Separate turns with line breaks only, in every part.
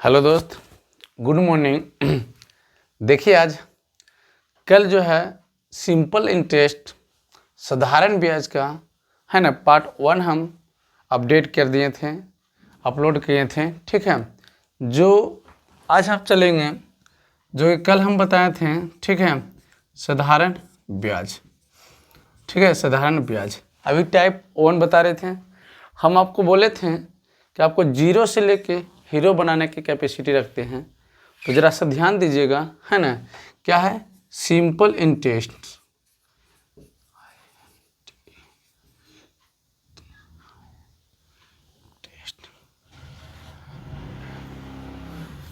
Hello दोस्त, good morning. देखिए आज कल जो है सिंपल इंटरेस्ट साधारण ब्याज का है ना पार्ट 1 हम अपडेट कर दिए थे, अपलोड किए थे। ठीक है, जो आज हम चलेंगे जो कल हम बताए थे। ठीक है, साधारण ब्याज। ठीक है, साधारण ब्याज अभी टाइप 1 बता रहे थे। हम आपको बोले थे कि आपको जीरो से लेके हीरो बनाने की कैपेसिटी रखते हैं, तो ज़रा सा ध्यान दीजिएगा, है ना। क्या है? सिंपल इंटरेस्ट,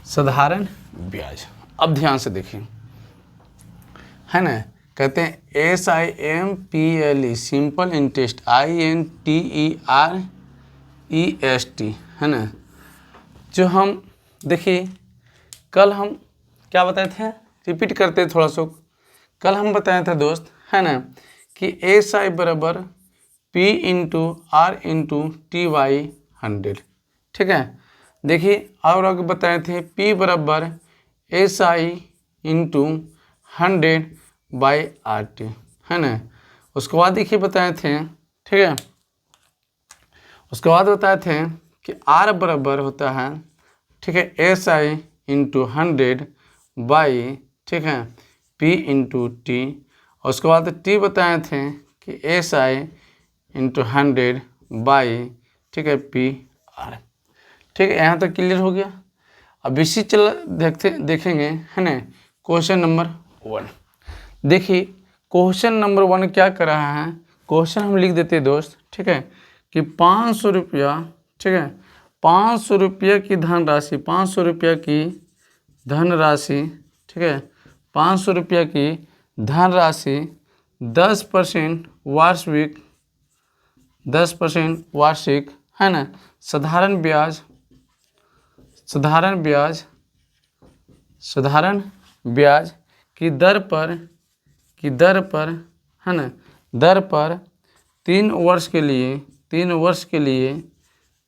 साधारण ब्याज। अब ध्यान से देखिए, है ना। कहते हैं SIMPLE सिंपल इंटरेस्ट, INTEREST, है ना। जो हम देखिए कल हम क्या बताए थे, रिपीट करते हैं थोड़ा सा। कल हम बताए थे दोस्त, है ना, कि SI बराबर P into R into TY100। ठीक है, देखिए और आगे बताए थे P बराबर SI इंटू 100/RT, है ना। उसके बाद देखिए बताए थे, ठीक है, उसके बाद बताए थे कि R बराबर होता है, ठीक है, SI इंटू 100 ठीक है P इंटू T। और उसके बाद T बताए थे कि SI इंटू 100 ठीक है PR। ठीक है, यहाँ तक क्लियर हो गया। अब इसी देखेंगे, है ना, क्वेश्चन नंबर 1। देखिए क्वेश्चन नंबर 1 क्या कर रहा है। क्वेश्चन हम लिख देते हैं दोस्त, ठीक है, कि 500 रुपया, ठीक है, 500 रुपया की धनराशि, 500 रुपया की धनराशि, ठीक है, 500 रुपया की धनराशि 10% वार्षिक, 10% वार्षिक, है ना, साधारण ब्याज, साधारण ब्याज, साधारण ब्याज की दर पर, की दर पर, है ना, दर पर 3 वर्ष के लिए, 3 वर्ष के लिए,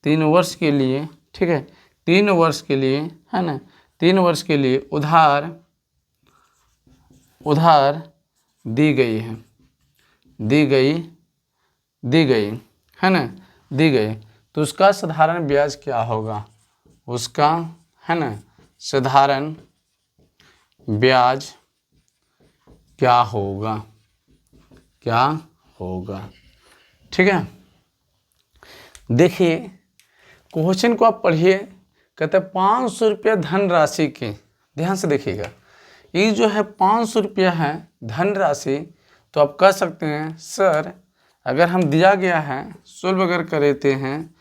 3 वर्ष के लिए, ठीक है, 3 वर्ष के लिए, है ना, 3 वर्ष के लिए उधार, उधार दी गई है, दी गई, दी गई, है ना, दी गई। तो उसका साधारण ब्याज क्या होगा, उसका, है ना, साधारण ब्याज क्या होगा, क्या होगा। ठीक है, देखिए क्वेश्चन को आप पढ़िए। कहते हैं 500 रुपया धनराशि के, ध्यान से देखिएगा, ये जो है 500 रुपया है धनराशि। तो आप कह सकते हैं सर अगर हम दिया गया है सोल्व अगर करते हैं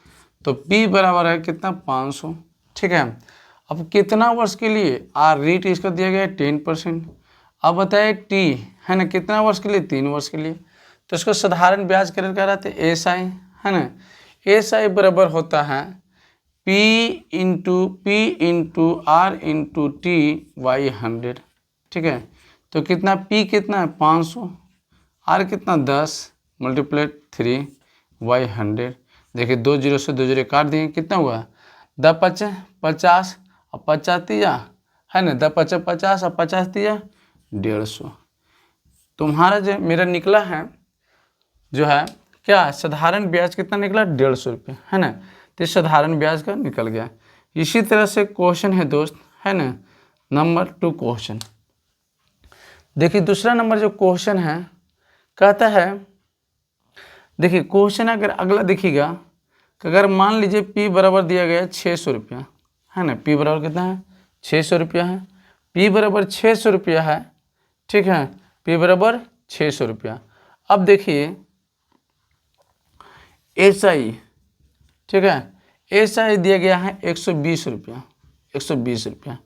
तो P बराबर है कितना, 500। ठीक है, अब कितना वर्ष के लिए, आर रेट इसका दिया गया है 10%। अब बताए T, है ना, कितना वर्ष के लिए, 3 वर्ष के लिए। तो इसको साधारण ब्याज कर रहते हैं SI, है ना। SI बराबर होता है P into R into TY100। ठीक है, तो कितना P कितना है 500, R कितना 10 × 3/100। देखिए 2 जीरो से 2 जीरो काट दिए, कितना हुआ 10×5 50 और 50 दिया, है ना, 10×5 50 और 50 दिया 150। तुम्हारा जो मेरा निकला है जो है क्या, साधारण ब्याज कितना निकला, 150 रुपये, है ना। तो साधारण ब्याज का निकल गया। इसी तरह से क्वेश्चन है दोस्त, है ना, नंबर 2 क्वेश्चन। देखिए दूसरा नंबर जो क्वेश्चन है कहता है, देखिए क्वेश्चन अगर अगला देखिएगा कि अगर मान लीजिए P बराबर दिया गया है 600 रुपया, है ना, P बराबर कितना है 600 रुपया है, P बराबर 600 रुपया है, ठीक है, P बराबर 600 रुपया। अब देखिए SI, ठीक है, SI दिया गया है 120 रुपया, 120 रुपया।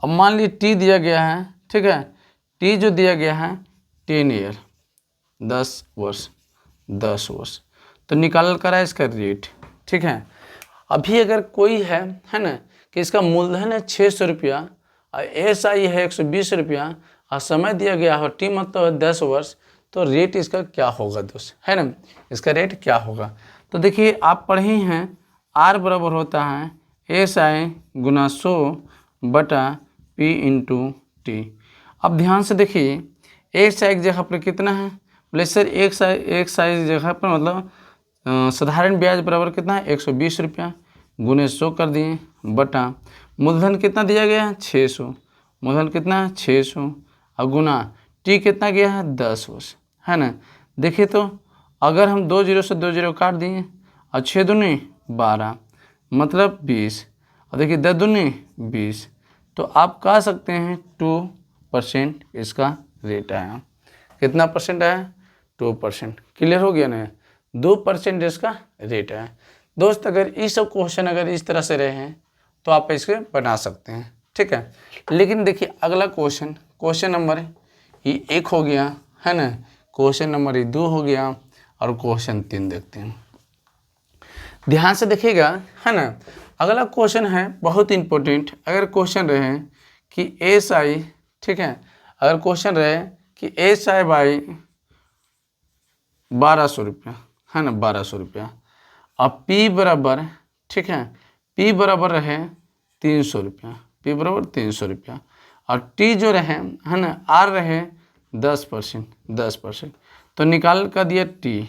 अब मान लीजिए T दिया गया है, ठीक है, T जो दिया गया है 10 ईयर, 10 वर्ष, 10 वर्ष। तो निकाल कर है इसका रेट। ठीक है, अभी अगर कोई है ना, कि इसका मूलधन है 600 रुपया और SI है 120 रुपया और समय दिया गया हो T मतलब 10 वर्ष, तो रेट इसका क्या होगा दोस्त, है ना, इसका रेट क्या होगा। तो देखिए आप पढ़े ही हैं R बराबर होता है SI गुना 100 बटा P इंटू टी। अब ध्यान से देखिए SI की जगह पर कितना है, बोले सर एक साई की जगह पर मतलब साधारण ब्याज बराबर कितना है 120 रुपया, गुने 100 कर दिए बटा मूलधन कितना दिया गया है 600, मूलधन कितना है 600 और गुना टी कितना गया है 10 वर्ष, है ना। देखिए तो अगर हम 2 जीरो से 2 जीरो काट दिए और 6 दूनी 12 मतलब 20 और देखिए 10 दूनी 20, तो आप कह सकते हैं 2% इसका रेट आया। कितना परसेंट आया 2%। क्लियर हो गया ना, 2% इसका रेट है। दोस्त अगर ये सब क्वेश्चन अगर इस तरह से रहे हैं तो आप इसके बना सकते हैं, ठीक है। लेकिन देखिए अगला क्वेश्चन नंबर ये 1 हो गया, है ना, क्वेश्चन नंबर ये 2 हो गया और क्वेश्चन 3 देखते हैं। ध्यान से देखिएगा, है ना। अगला क्वेश्चन है बहुत इंपॉर्टेंट। अगर क्वेश्चन रहे कि SI, ठीक है, अगर क्वेश्चन रहे कि SI बाई 1200 रुपया, है ना, 1200 रुपया और P बराबर, ठीक है, P बराबर रहे 300 रुपया, P बराबर 300 रुपया और T जो रहे, है ना, R रहे 10%, तो निकाल कर दिया T।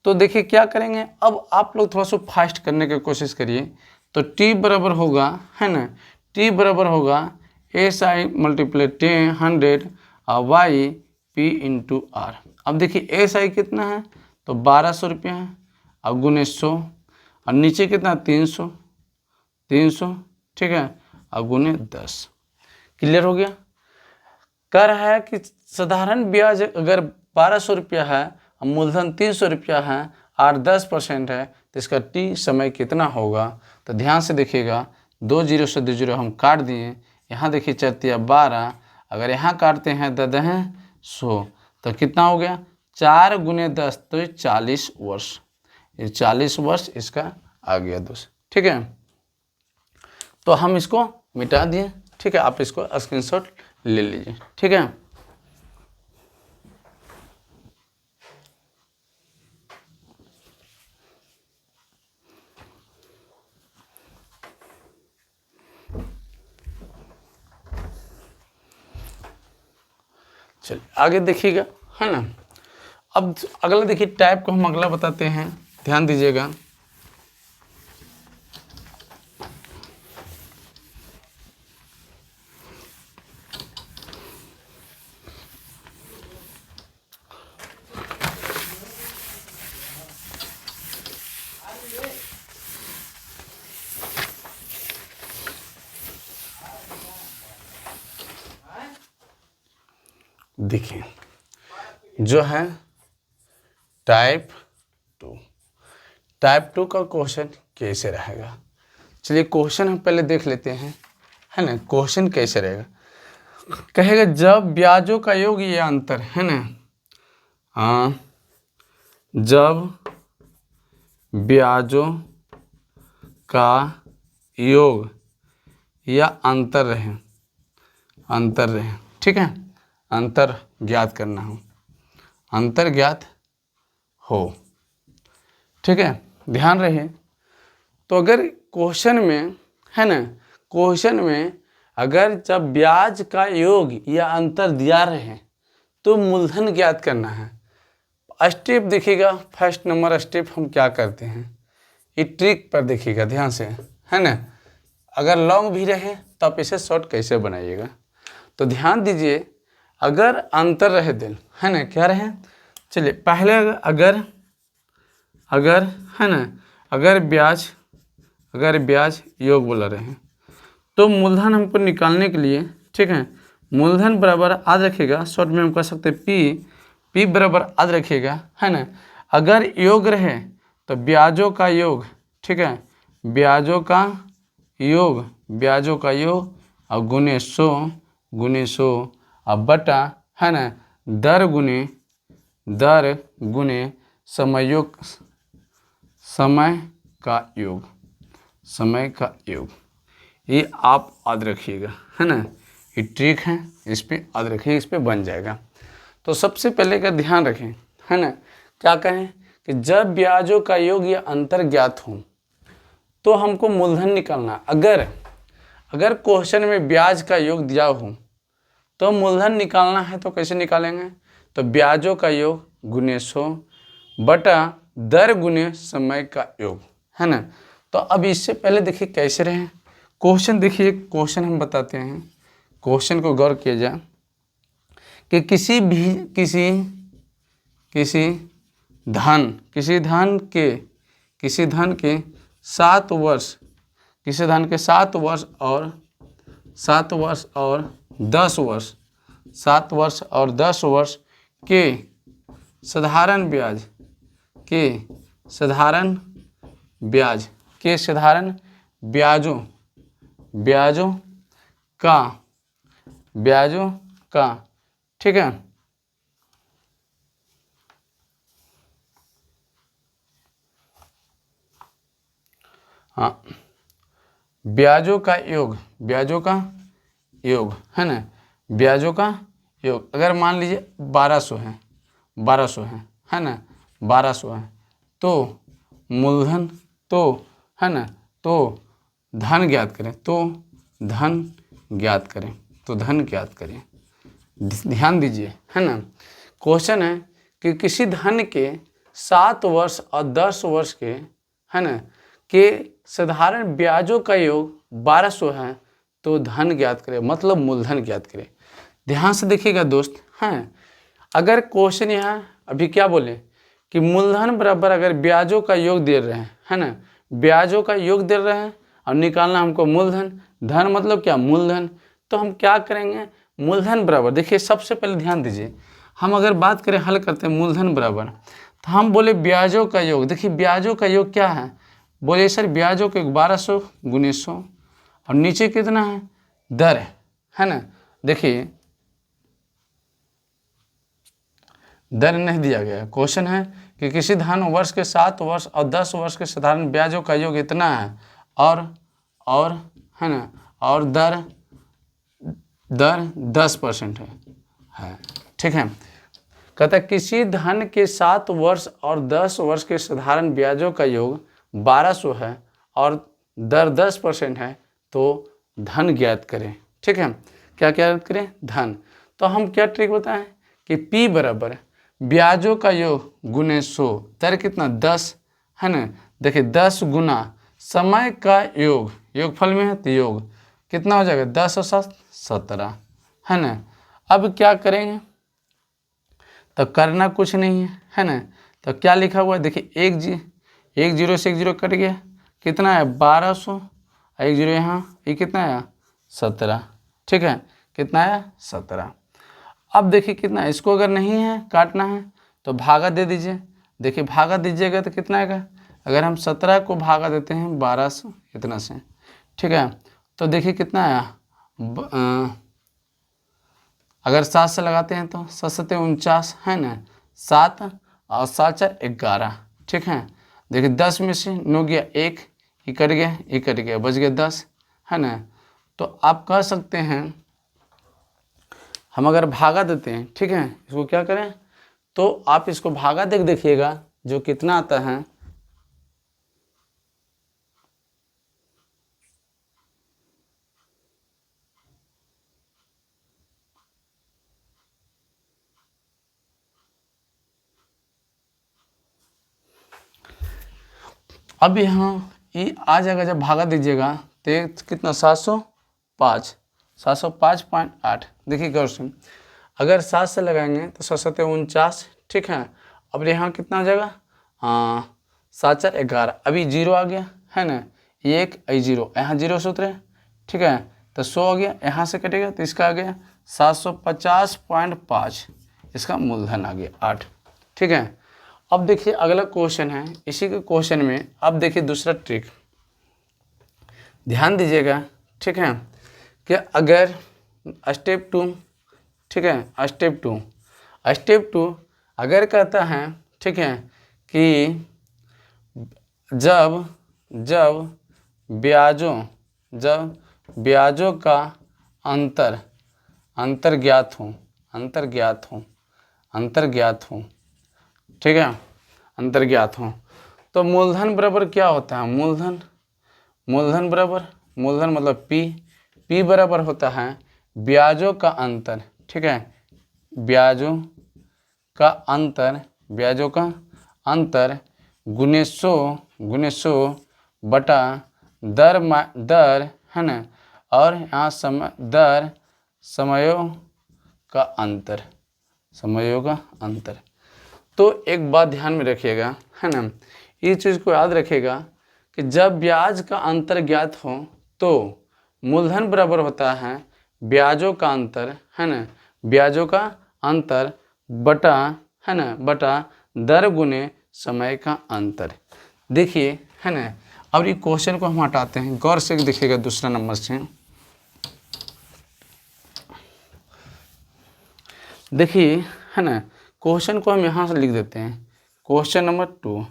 तो देखिए क्या करेंगे, अब आप लोग थोड़ा सा फास्ट करने की कोशिश करिए। तो T बराबर होगा, है ना, T बराबर होगा SI मल्टीप्लाई 100 और Y P इंटू R। अब देखिए SI कितना है तो 1200 रुपया है और गुने 100 और नीचे कितना 300, ठीक है, और गुने 10। क्लियर हो गया। कह रहा है कि साधारण ब्याज अगर 1200 रुपया है और मूलधन 300 रुपया है और 10% है तो इसका T समय कितना होगा। तो ध्यान से देखिएगा, 2 जीरो से 2 जीरो हम काट दिए, यहाँ देखिए 4 12, अगर यहाँ काटते हैं 10 हैं 100, तो कितना हो गया 4 गुने 10 तो ये 40 वर्ष, ये 40 वर्ष इसका आ गया दोस्त, ठीक है। तो हम इसको मिटा दिए, ठीक है, आप इसको स्क्रीनशॉट ले लीजिए, ठीक है। चलिए आगे देखिएगा, है ना। अब अगला देखिए टाइप को हम अगला बताते हैं, ध्यान दीजिएगा। देखिए जो है टाइप 2 का क्वेश्चन कैसे रहेगा। चलिए क्वेश्चन हम पहले देख लेते हैं, है ना। क्वेश्चन कैसे रहेगा, कहेगा जब ब्याजों का योग या अंतर, है ना, हाँ, जब ब्याजों का योग या अंतर रहे, ठीक है, अंतर ज्ञात करना हो, अंतर ज्ञात हो, ठीक है, ध्यान रहे। तो अगर क्वेश्चन में, है ना, क्वेश्चन में अगर जब ब्याज का योग या अंतर दिया रहे तो मूलधन ज्ञात करना है। स्टेप देखिएगा, फर्स्ट नंबर स्टेप हम क्या करते हैं, ये ट्रिक पर देखिएगा ध्यान से, है ना। अगर लॉन्ग भी रहे तो आप इसे शॉर्ट कैसे बनाइएगा। तो ध्यान दीजिए, अगर अंतर रहे दिन, है ना, क्या रहे, चलिए पहले अगर है ना, अगर ब्याज योग बोला रहे हैं तो मूलधन हमको निकालने के लिए, ठीक है, मूलधन बराबर याद रखिएगा, शॉर्ट में हम कह सकते हैं P बराबर याद रखिएगा, है ना। अगर योग रहे तो ब्याजों का योग, ठीक है, ब्याजों का योग और गुने 100 और बटा, है ना, दर गुने समय का योग, ये आप याद रखिएगा, है ना। ये ट्रिक है, इस पे याद रखिए, इस पे बन जाएगा। तो सबसे पहले का ध्यान रखें, है ना, क्या कहें कि जब ब्याजों का योग या अंतर ज्ञात हो तो हमको मूलधन निकालना। अगर क्वेश्चन में ब्याज का योग दिया हो तो मूलधन निकालना है तो कैसे निकालेंगे? तो ब्याजों का योग गुने 100 बटा दर गुने समय का योग, है ना। तो अब इससे पहले देखिए कैसे रहे क्वेश्चन। देखिए क्वेश्चन हम बताते हैं, क्वेश्चन को गौर किया जाए कि किसी धन के 7 वर्ष, किसी धन के 7 वर्ष और 10 वर्ष, 7 वर्ष और 10 वर्ष के साधारण ब्याजों का ठीक है, हाँ, ब्याजों का योग है ना, ब्याजों का योग अगर मान लीजिए 1200 है, है ना, 1200 है तो मूलधन तो है ना, तो धन ज्ञात करें। ध्यान दीजिए, है ना। क्वेश्चन है कि किसी धन के 7 वर्ष और 10 वर्ष के, है ना, के साधारण ब्याजों का योग 1200 है तो धन ज्ञात करें, मतलब मूलधन ज्ञात करें। ध्यान से देखिएगा दोस्त, हैं अगर क्वेश्चन यहाँ अभी क्या बोले कि मूलधन बराबर अगर ब्याजों का योग दे रहे हैं, है ना, ब्याजों का योग दे रहे हैं और निकालना हमको मूलधन, धन मतलब क्या? मूलधन। तो हम क्या करेंगे? मूलधन बराबर, देखिए सबसे पहले ध्यान दीजिए, हम अगर बात करें हल करते हैं मूलधन बराबर, तो हम बोले ब्याजों का योग। देखिए ब्याजों का योग क्या है? बोले सर ब्याजों के 1200 गुने 100 और नीचे कितना है? दर, है ना। देखिए दर नहीं दिया गया, क्वेश्चन है कि किसी धन वर्ष के 7 वर्ष और 10 वर्ष के साधारण ब्याजों का योग इतना है और है ना, और दर 10% है, ठीक है। कहता है किसी धन के 7 वर्ष और 10 वर्ष के साधारण ब्याजों का योग 1200 है और दर 10% है तो धन ज्ञात करें, ठीक है। क्या ज्ञात करें? धन। तो हम क्या ट्रिक बताएं कि P बराबर ब्याजों का योग गुने 100, दर कितना? 10, है ना। देखिए 10 गुना समय का योग, योगफल में है तो योग कितना हो जाएगा? 10 और 7 17, है ना। अब क्या करेंगे? तो करना कुछ नहीं है ना। तो क्या लिखा हुआ है? देखिए एक जीरो से एक जीरो कट गया, कितना है? 1200, एक जीरो यहाँ, ये कितना है? 17, ठीक है। कितना है? 17। अब देखिए कितना है, इसको अगर नहीं है काटना है तो भागा दे दीजिए। देखिए भागा दीजिएगा तो कितना आएगा? अगर हम 17 को भागा देते हैं 12 से इतना से, ठीक है, तो देखिए कितना आया? अगर 7 से लगाते हैं तो 7 7 49, है ना, 7 और 7 4 11, ठीक है। देखिए 10 में से 9 गया 1, ये कट गया, बच गया 10, है ना। तो आप कह सकते हैं हम अगर भागा देते हैं, ठीक है, इसको क्या करें, तो आप इसको भागा देखिएगा जो कितना आता है। अब यहाँ ये आ जाएगा, जब भागा दीजिएगा तो कितना? 705.8। देखिए गौर से, अगर 7 से लगाएंगे तो 7 7 49, ठीक है। अब यहाँ कितना हो जाएगा? 7 4 11, अभी जीरो आ गया, है ना, 1 जीरो, यहाँ जीरो से उतरे, ठीक है, तो 100 आ गया, यहाँ से कटेगा तो इसका आ गया 750.5, इसका मूलधन आ गया 8, ठीक है। अब देखिए अगला क्वेश्चन है, इसी के क्वेश्चन में अब देखिए दूसरा ट्रिक, ध्यान दीजिएगा, ठीक है, कि अगर स्टेप 2, ठीक है, स्टेप टू अगर कहता है, ठीक है, कि जब ब्याजों का अंतर ज्ञात हो, ठीक है, अंतर ज्ञात हो। तो मूलधन बराबर क्या होता है, मूलधन बराबर, मूलधन मतलब पी बराबर होता है ब्याजों का अंतर, ठीक है, ब्याजों का अंतर गुने 100 बटा दर है ना, और यहाँ समयों का अंतर। तो एक बात ध्यान में रखिएगा, है ना, इस चीज़ को याद रखिएगा कि जब ब्याज का अंतर ज्ञात हो तो मूलधन बराबर होता है ब्याजों का अंतर, है ना, ब्याजों का अंतर बटा, है ना, बटा दर गुने समय का अंतर। देखिए, है ना, अब ये क्वेश्चन को हम हटाते हैं, गौर से देखिएगा दूसरा नंबर से। देखिए, है ना, क्वेश्चन को हम यहाँ से लिख देते हैं, क्वेश्चन नंबर 2,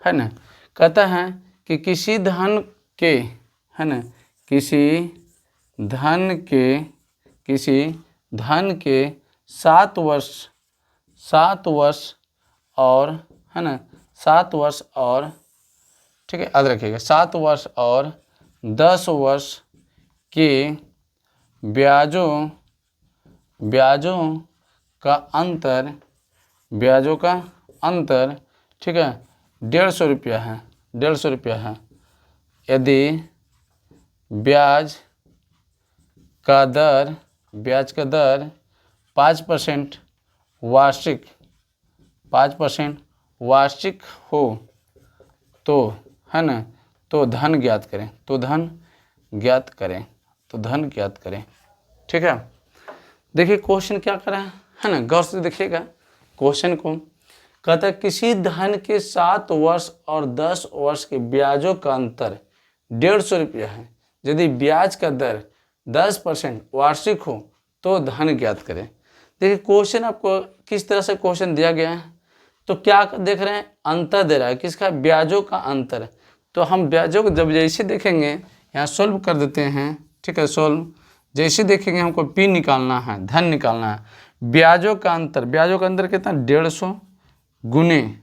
है ना, कहता है कि किसी धन के, है ना, किसी धन के 7 वर्ष और, है ना, 7 वर्ष और, ठीक है, याद रखिएगा, 7 वर्ष और 10 वर्ष के ब्याजों का अंतर, ठीक है, 150 रुपया है। यदि ब्याज का दर 5% वार्षिक हो तो, है ना, तो धन ज्ञात करें, ठीक है। देखिए क्वेश्चन क्या कर रहा है ना, गौर से देखिएगा क्वेश्चन को। कहता है किसी धन के 7 वर्ष और 10 वर्ष के ब्याजों का अंतर 150 रुपया है। यदि ब्याज का दर 10% वार्षिक हो तो धन ज्ञात करें। देखिए क्वेश्चन आपको किस तरह से क्वेश्चन दिया गया है, तो क्या देख रहे हैं, अंतर दे रहा है, किसका, ब्याजों का अंतर। तो हम ब्याजों को जब जैसे देखेंगे, यहाँ सोल्व कर देते हैं, ठीक है, सोल्व जैसे देखेंगे, हमको पी निकालना है, धन निकालना है। ब्याजों का अंतर कितना, 150 गुने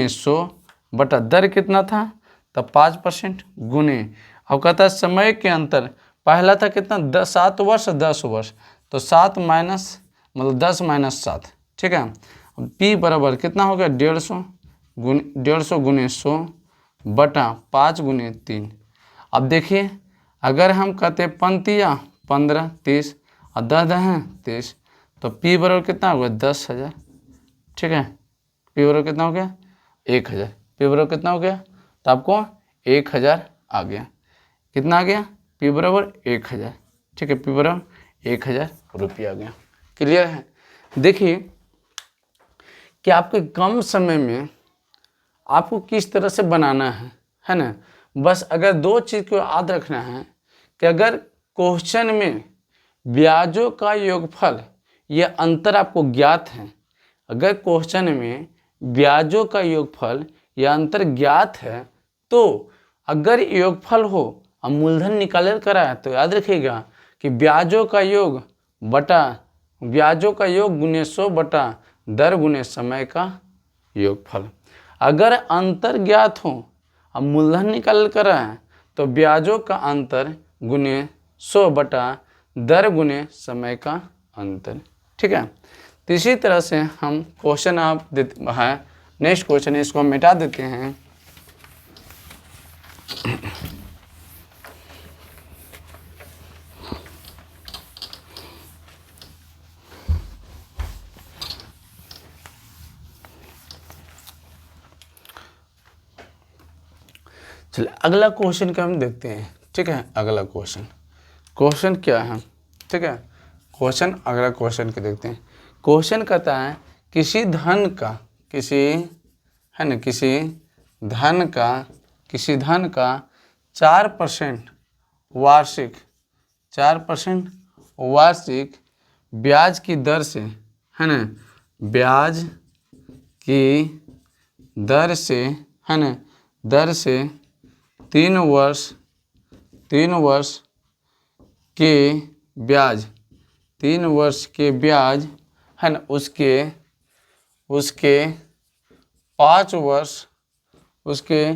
100 बटा दर कितना था, तब 5% गुने, अब कहता है समय के अंतर, पहला था कितना, 7 वर्ष 10 वर्ष, तो 7 माइनस मतलब 10 माइनस 7, ठीक है। अब पी बराबर कितना हो गया, 150 गुने 100 बटा 5 गुने 3। अब देखिए अगर हम कहते हैं पंक्तियाँ 15 30 और 10 हैं 30, तो पी बराबर कितना हो गया, 10,000, ठीक है। पी बराबर कितना हो गया, 1000, पी बराबर कितना हो गया, तो आपको 1000 आ गया, कितना आ गया, पी बराबर 1000, ठीक है, पी बराबर 1000 रुपया आ गया। क्लियर है। देखिए कि आपके कम समय में आपको किस तरह से बनाना है ना। बस अगर 2 चीज़ को याद रखना है कि अगर क्वेश्चन में ब्याजों का योगफल या अंतर आपको ज्ञात है, अगर क्वेश्चन में ब्याजों का योगफल या अंतर ज्ञात है, तो अगर योगफल हो और मूलधन निकाल कर आए तो याद रखिएगा कि ब्याजों का योग गुने 100 बटा दर गुने समय का योगफल। अगर अंतर ज्ञात हो और मूलधन निकाल कर आए तो ब्याजों का अंतर गुने 100 बटा दर गुने समय का अंतर, ठीक है। तो इसी तरह से हम क्वेश्चन आप देते हैं, नेक्स्ट क्वेश्चन इसको हम मिटा देते हैं। चलिए अगला क्वेश्चन का हम देखते हैं, ठीक है। अगला क्वेश्चन क्या है, ठीक है, अगला क्वेश्चन के देखते हैं। क्वेश्चन कहता है किसी धन का 4% वार्षिक ब्याज की दर से, है ना, ब्याज की दर से, है ना, दर से 3 वर्ष के ब्याज, 3 वर्ष के ब्याज, है ना, उसके 5 वर्ष उसके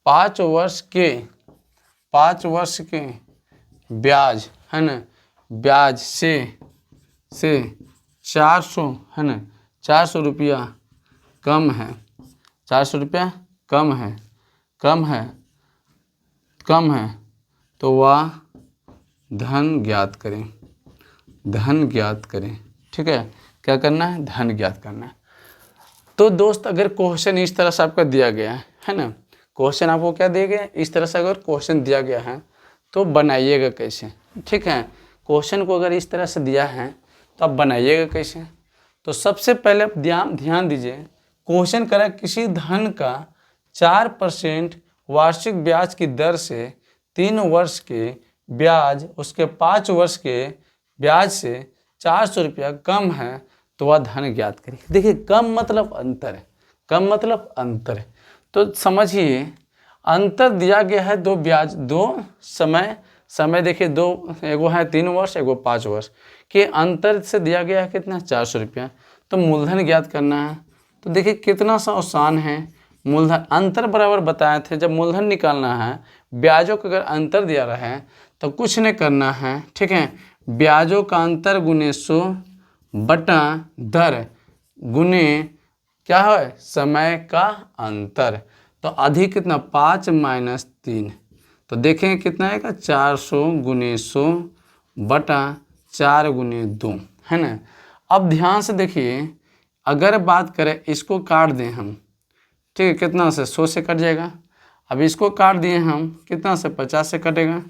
5 वर्ष के ब्याज है ना, ब्याज से 400 है ना, 400 रुपया कम है, 400 रुपया कम है तो वह धन ज्ञात करें, ठीक है। क्या करना है? धन ज्ञात करना है। तो दोस्त अगर क्वेश्चन इस तरह से आपका दिया गया है ना, क्वेश्चन आपको क्या दिया गया, इस तरह से अगर क्वेश्चन दिया गया है तो बनाइएगा कैसे, ठीक है। क्वेश्चन को अगर इस तरह से दिया है तो आप बनाइएगा कैसे। तो सबसे पहले आप ध्यान दीजिए, क्वेश्चन करा किसी धन का 4% वार्षिक ब्याज की दर से 3 वर्ष के ब्याज उसके 5 वर्ष के ब्याज से 400 रुपया कम है तो वह धन ज्ञात करिए। देखिए कम मतलब अंतर है, तो समझिए अंतर दिया गया है दो ब्याज, दो समय देखिए, दो एगो है 3 वर्ष एगो 5 वर्ष के अंतर से दिया गया है कितना, 400 रुपया। तो मूलधन ज्ञात करना है। तो देखिए कितना सा आसान है, मूलधन अंतर बराबर बताए थे, जब मूलधन निकालना है ब्याजों का अगर अंतर दिया रहा है तो कुछ नहीं करना है, ठीक है। ब्याजों का अंतर गुने 100 बटा दर गुने क्या है, समय का अंतर। तो अधिक कितना, 5 माइनस 3, तो देखें कितना आएगा, 400 गुने 100 बटा 4 गुने 2, है ना। अब ध्यान से देखिए, अगर बात करें इसको काट दें हम, ठीक है, कितना से 100 से कट जाएगा। अब इसको काट दिए हम, कितना से 50 से कटेगा।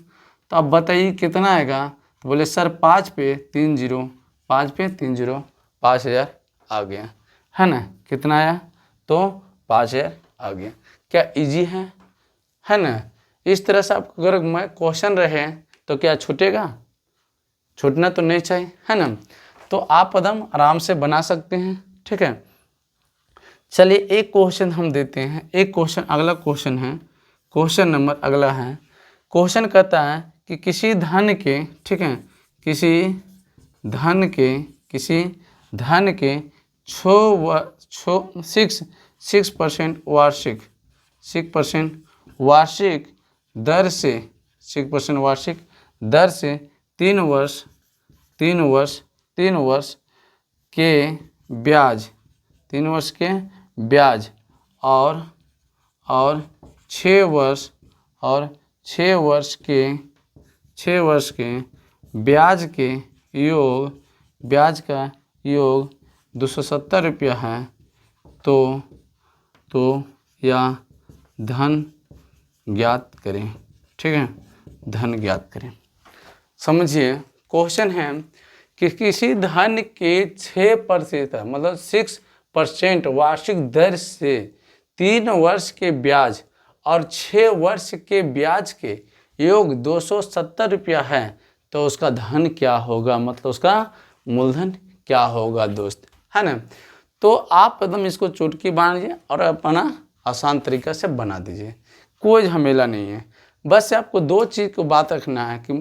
तो अब बताइए कितना आएगा, तो बोले सर 5 पे 3 0, 5,000 आ गया, है ना। कितना आया, तो 5,000 आ गया। क्या इजी है ना। इस तरह से आपको अगर मैं क्वेश्चन रहे तो क्या छूटेगा, छूटना तो नहीं चाहिए, है ना। तो आप एकदम आराम से बना सकते हैं, ठीक है। चलिए एक क्वेश्चन हम देते हैं, एक क्वेश्चन, अगला क्वेश्चन है, क्वेश्चन नंबर अगला है। क्वेश्चन कहता है कि किसी धन के, ठीक है, किसी धन के 6% वार्षिक दर से 6% वार्षिक दर से 3 वर्ष के ब्याज, 3 वर्ष के ब्याज और 6 वर्ष के ब्याज का योग 270 रुपया है तो यह धन ज्ञात करें, ठीक है, धन ज्ञात करें। समझिए क्वेश्चन है कि किसी धन के 6% मतलब 6% वार्षिक दर से 3 वर्ष के ब्याज और 6 वर्ष के ब्याज के योग 270 रुपया है तो उसका धन क्या होगा, मतलब उसका मूलधन क्या होगा दोस्त, है ना। तो आप एकदम इसको चुटकी बांधिए और अपना आसान तरीका से बना दीजिए, कोई झमेला नहीं है। बस आपको 2 चीज़ को बात रखना है कि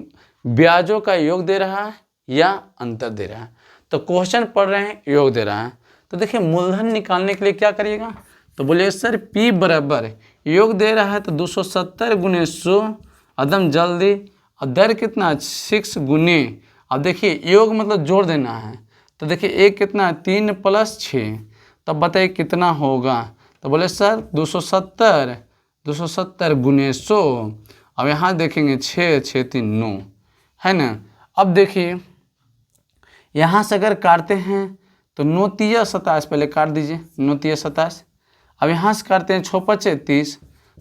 ब्याजों का योग दे रहा है या अंतर दे रहा है। तो क्वेश्चन पढ़ रहे हैं, योग दे रहा है, तो देखिए मूलधन निकालने के लिए क्या करिएगा, तो बोलिए सर P बराबर योग दे रहा है तो 270 गुने 100, एकदम जल्दी। और दर कितना, 6 गुने, अब देखिए योग मतलब जोड़ देना है, तो देखिए एक कितना 3 + 6, तब बताइए कितना होगा। तो बोले सर 270 गुने 100, अब यहाँ देखेंगे 6 6 3 9, है ना। अब देखिए यहाँ से अगर काटते हैं तो 9 3 27, पहले काट दीजिए 9 3 27। अब यहाँ से काटते हैं 6 5 30,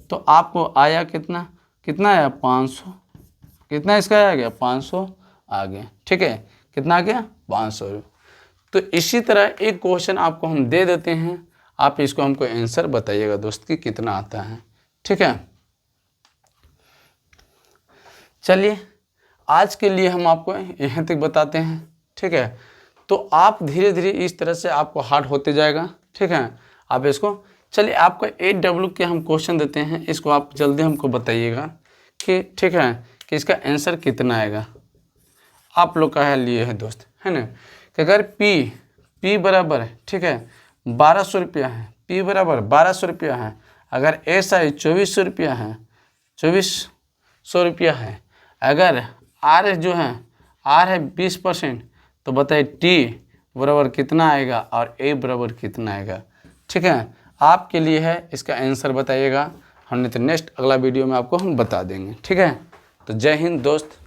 तो आपको आया कितना आया 500, कितना इसका आ गया 500 आ गया, ठीक है, कितना आ गया 500। तो इसी तरह एक क्वेश्चन आपको हम दे देते हैं, आप इसको हमको आंसर बताइएगा दोस्त कि कितना आता है, ठीक है। चलिए आज के लिए हम आपको यहाँ तक बताते हैं, ठीक है। तो आप धीरे धीरे इस तरह से आपको हार्ड होते जाएगा, ठीक है। आप इसको, चलिए आपको 8W के हम क्वेश्चन देते हैं, इसको आप जल्दी हमको बताइएगा कि, ठीक है, कि इसका आंसर कितना आएगा। आप लोग का है लिए है दोस्त, है ना, कि अगर P बराबर है, ठीक है, 1200 रुपया है, पी बराबर 1200 रुपया है, अगर एस आई 2400 रुपया है, 2400 रुपया है, अगर आर जो है आर है 20%, तो बताइए टी बराबर कितना आएगा और ए बराबर कितना आएगा। ठीक है, आपके लिए है, इसका आंसर बताइएगा। हमने तो नेक्स्ट अगला वीडियो में आपको हम बता देंगे। ठीक है, तो जय हिंद दोस्त।